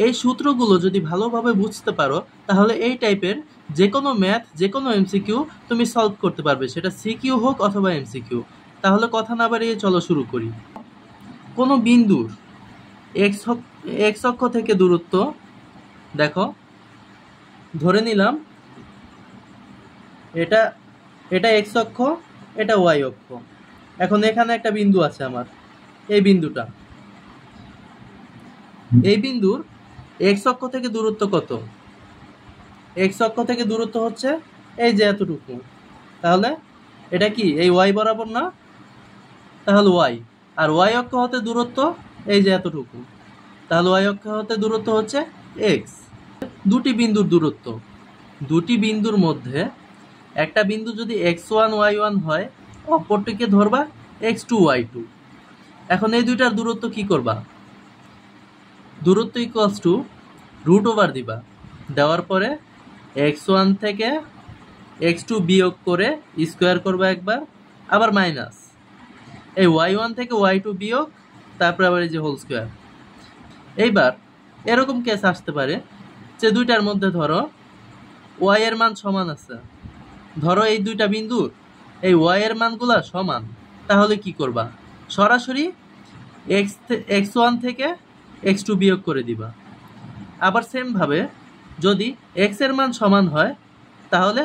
এই সূত্রগুলো যদি ভালোভাবে বুঝতে পারো তাহলে এই টাইপের যে কোনো ম্যাথ যে কোনো এমসিকিউ তুমি সলভ করতে পারবে, সেটা সিকিউ হোক অথবা এমসিকিউ। তাহলে কথা না বাড়িয়ে চলো শুরু করি। কোনো বিন্দুর এক্স অক্ষ থেকে দূরত্ব দেখো, ধরে নিলাম এটা এটা এক্স অক্ষ, এটা ওয়াই অক্ষ। এখন এখানে একটা বিন্দু আছে আমার, এই বিন্দুটা, এই বিন্দুর এক্স অক্ষ থেকে দূরত্ব কত? এক্স অক্ষ থেকে দূরত্ব হচ্ছে এই যে এতটুকু। তাহলে এটা কি এই ওয়াই বরাবর না? তাহলে ওয়াই। আর ওয়াই অক্ষ হতে দূরত্ব এই যে এতটুকু, তাহলে ওয়াই অক্ষ হতে দূরত্ব হচ্ছে এক্স। দুটি বিন্দুর দূরত্ব, দুটি বিন্দুর মধ্যে একটা বিন্দু যদি x1 y1 হয়, অপরটিকে ধরবা x2 y2। এখন এই দুইটার দূরত্ব কি করবা? দূরত্ব ইকুয়ালস টু রুট ওভার দিবা, দেওয়ার পরে x1 থেকে x2 বিয়োগ করে স্কোয়ার করবা একবার, আবার মাইনাস এই y1 থেকে y2 বিয়োগ, তারপরে আবার এই যে হোল স্কোয়ার। এইবার এরকম কেস আসতে পারে যে দুইটার মধ্যে ধরো y এর মান সমান আছে, ধরো এই দুইটা বিন্দুর এই ওয়াই এর মানগুলা সমান, তাহলে কি করবা? সরাসরি x1 থেকে x2 বিয়োগ করে দিবা। আবার সেম ভাবে যদি x এর মান সমান হয় তাহলে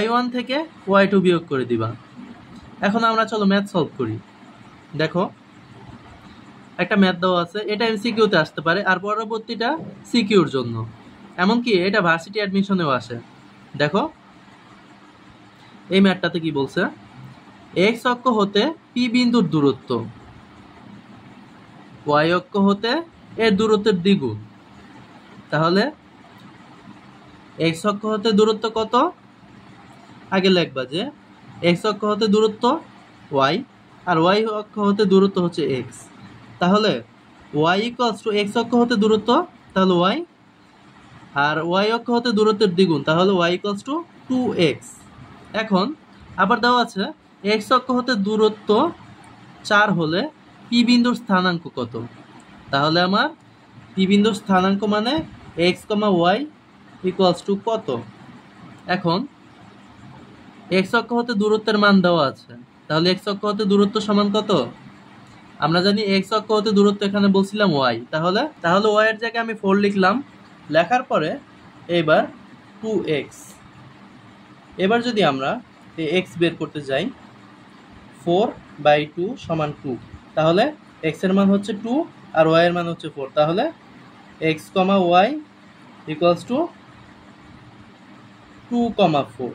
y1 থেকে y2 বিয়োগ করে দিবা। এখন আমরা চলো ম্যাথ সলভ করি। দেখো একটা ম্যাথ দেওয়া আছে, এটা এমসিকিউতে আসতে পারে আর পরবর্তীটা সিকিউর জন্য, এমনকি এটা ভার্সিটি অ্যাডমিশনেও আসে। দেখো এই ম্যাথটাতে কি বলছে, এক্স অক্ষ হতে পি বিন্দুর দূরত্ব ওয়াই অক্ষ হতে এর দূরত্বের দ্বিগুণ। তাহলে এক্স অক্ষ হতে দূরত্ব কত? আগে লিখবা যে এক্স অক্ষ হতে দূরত্ব ওয়াই আর ওয়াই অক্ষ হতে দূরত্ব হচ্ছে এক্স। তাহলে ওয়াই ইকুয়ালস টু এক্স অক্ষ হতে দূরত্ব, তাহলে ওয়াই, আর ওয়াই অক্ষ হতে দূরত্বের দ্বিগুণ, তাহলে ওয়াই ইকুয়ালস টু 2x। এখন আবার দেওয়া আছে এক্স অক্ষ হতে দূরত্ব 4 হলে পি বিন্দুর স্থানাঙ্ক কত? তাহলে আমার পি বিন্দুর স্থানাঙ্ক মানে x comma y equals to কত? এখন এক্স অক্ষ হতে দূরত্বের মান দেওয়া আছে, তাহলে এক্স অক্ষ হতে দূরত্ব সমান কত? আমরা জানি এক্স অক্ষ হতে দূরত্ব এখানে বলছিলাম ওয়াই, তাহলে ওয়াই এর জায়গায় আমি 4 লিখলাম, লেখার পরে এবার 2x। এবার যদি আমরা এক্স বের করতে যাই, 4/2 সমান 2, তাহলে এক্স এর মান হচ্ছে 2 আর ওয়াই এর মান হচ্ছে 4, তাহলে x comma y equals to 2, 4।